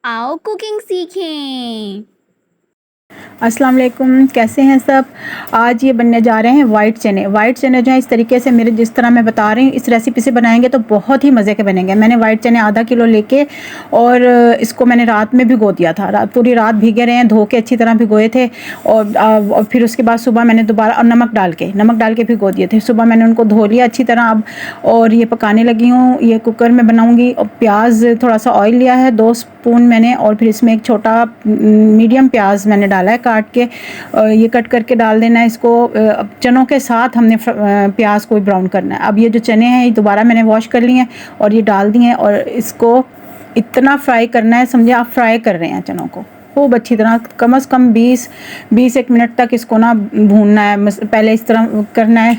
आओ कुकिंग सीखें। अस्सलाम वालेकुम, कैसे हैं सब। आज ये बनने जा रहे हैं वाइट चने। वाइट चने जो है इस तरीके से मेरे जिस तरह मैं बता रही हूँ इस रेसिपी से बनाएंगे तो बहुत ही मज़े के बनेंगे। मैंने वाइट चने आधा किलो लेके और इसको मैंने रात में भिगो दिया था। पूरी रात भीगे रहे हैं, धो के अच्छी तरह भिगोए थे और फिर उसके बाद सुबह मैंने दोबारा और नमक डाल के भिगो दिए थे। सुबह मैंने उनको धो लिया अच्छी तरह अब, और ये पकाने लगी हूँ। ये कुकर में बनाऊँगी और प्याज थोड़ा सा ऑयल लिया है 2 स्पून मैंने, और फिर इसमें एक छोटा मीडियम प्याज मैंने डाला है काट के। ये कट करके डाल देना है इसको। अब चनों के साथ हमने प्याज को ब्राउन करना है। अब ये जो चने हैं ये दोबारा मैंने वॉश कर लिए हैं और ये डाल दिए हैं, और इसको इतना फ्राई करना है, समझे आप फ्राई कर रहे हैं चनों को खूब अच्छी तरह, कम से कम 20 मिनट तक इसको ना भूनना है। पहले इस तरह करना है,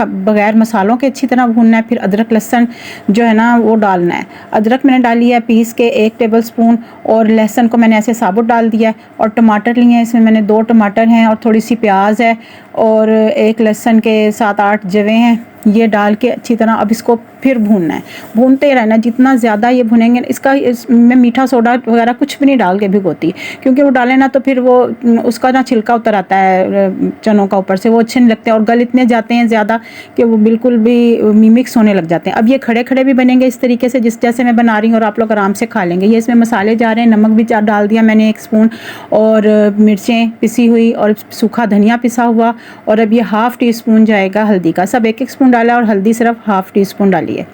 बगैर मसालों के अच्छी तरह भूनना है। फिर अदरक लहसुन जो है ना वो डालना है। अदरक मैंने डाली है पीस के 1 टेबल स्पून, और लहसुन को मैंने ऐसे साबुत डाल दिया है। और टमाटर लिए हैं, इसमें मैंने 2 टमाटर हैं और थोड़ी सी प्याज है, और एक लहसुन के 7-8 जवे हैं। ये डाल के अच्छी तरह अब इसको फिर भूनना है, भूनते रहना। जितना ज़्यादा ये भुनेंगे इसमें मीठा सोडा वगैरह कुछ भी नहीं डाल के भिगोती, क्योंकि वो डालें ना तो फिर वो उसका ना छिलका उतर आता है चनों का ऊपर से, वो अच्छे नहीं लगते और गल इतने जाते हैं ज़्यादा कि वो बिल्कुल भी मिक्स होने लग जाते हैं। अब ये खड़े खड़े भी बनेंगे इस तरीके से जिस जैसे मैं बना रही हूँ, और आप लोग आराम से खा लेंगे। ये इसमें मसाले जा रहे हैं, नमक भी डाल दिया मैंने 1 स्पून, और मिर्चें पिसी हुई और सूखा धनिया पिसा हुआ, और अब ये ½ टी स्पून जाएगा हल्दी का। सब 1-1 स्पून डाला और हल्दी सिर्फ ½ टी स्पून डाली है।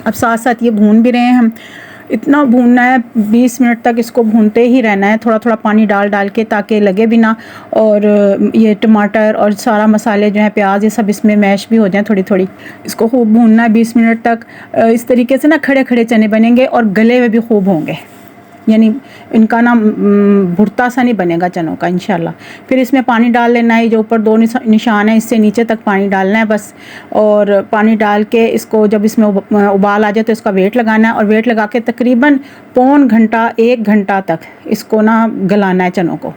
अब साथ साथ ये भून भी रहे हैं हम। इतना भूनना है, 20 मिनट तक इसको भूनते ही रहना है, थोड़ा थोड़ा पानी डाल के ताकि लगे भी ना। और ये टमाटर और सारा मसाले जो है, प्याज, ये सब इसमें मैश भी हो जाए थोड़ी थोड़ी। इसको खूब भूनना है 20 मिनट तक। इस तरीके से ना खड़े खड़े चने बनेंगे और गले हुए भी खूब होंगे, यानी इनका ना भुरता सा नहीं बनेगा चनों का इंशाल्लाह। फिर इसमें पानी डाल लेना है, जो ऊपर 2 निशान है इससे नीचे तक पानी डालना है बस। और पानी डाल के इसको जब इसमें उबाल आ जाए तो इसका वेट लगाना है, और वेट लगा के तकरीबन पौन घंटा 1 घंटा तक इसको ना गलाना है चनों को।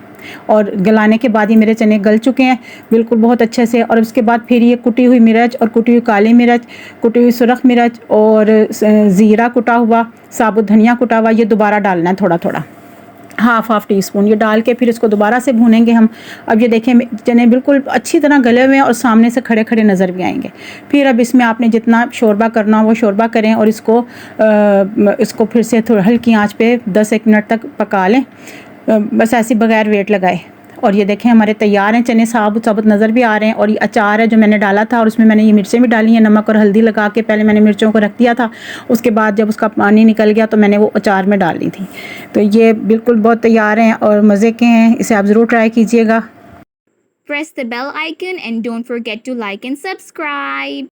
और गलाने के बाद ये मेरे चने गल चुके हैं बिल्कुल बहुत अच्छे से। और उसके बाद फिर ये कुटी हुई मिर्च और कुटी हुई काली मिर्च, कुटी हुई सुरख मिर्च और ज़ीरा कुटा हुआ, साबुत धनिया कुटा हुआ, ये दोबारा डालना है थोड़ा थोड़ा, ½ टी स्पून। ये डाल के फिर इसको दोबारा से भूनेंगे हम। अब ये देखें चने बिल्कुल अच्छी तरह गले हुए हैं और सामने से खड़े खड़े नज़र भी आएंगे। फिर अब इसमें आपने जितना शोरबा करना हो वो शोरबा करें, और इसको फिर से थोड़ी हल्की आंच पे 10-1 मिनट तक पका लें, बस ऐसे बगैर वेट लगाए। और ये देखें हमारे तैयार हैं चने, साबुत साबुत नज़र भी आ रहे हैं। और ये अचार है जो मैंने डाला था, और उसमें मैंने ये मिर्चें भी डाली हैं, नमक और हल्दी लगा के पहले मैंने मिर्चों को रख दिया था। उसके बाद जब उसका पानी निकल गया तो मैंने वो अचार में डाल दी थी। तो ये बिल्कुल बहुत तैयार हैं और मज़े के हैं, इसे आप ज़रूर ट्राई कीजिएगा। Press the bell icon and don't forget to like and subscribe.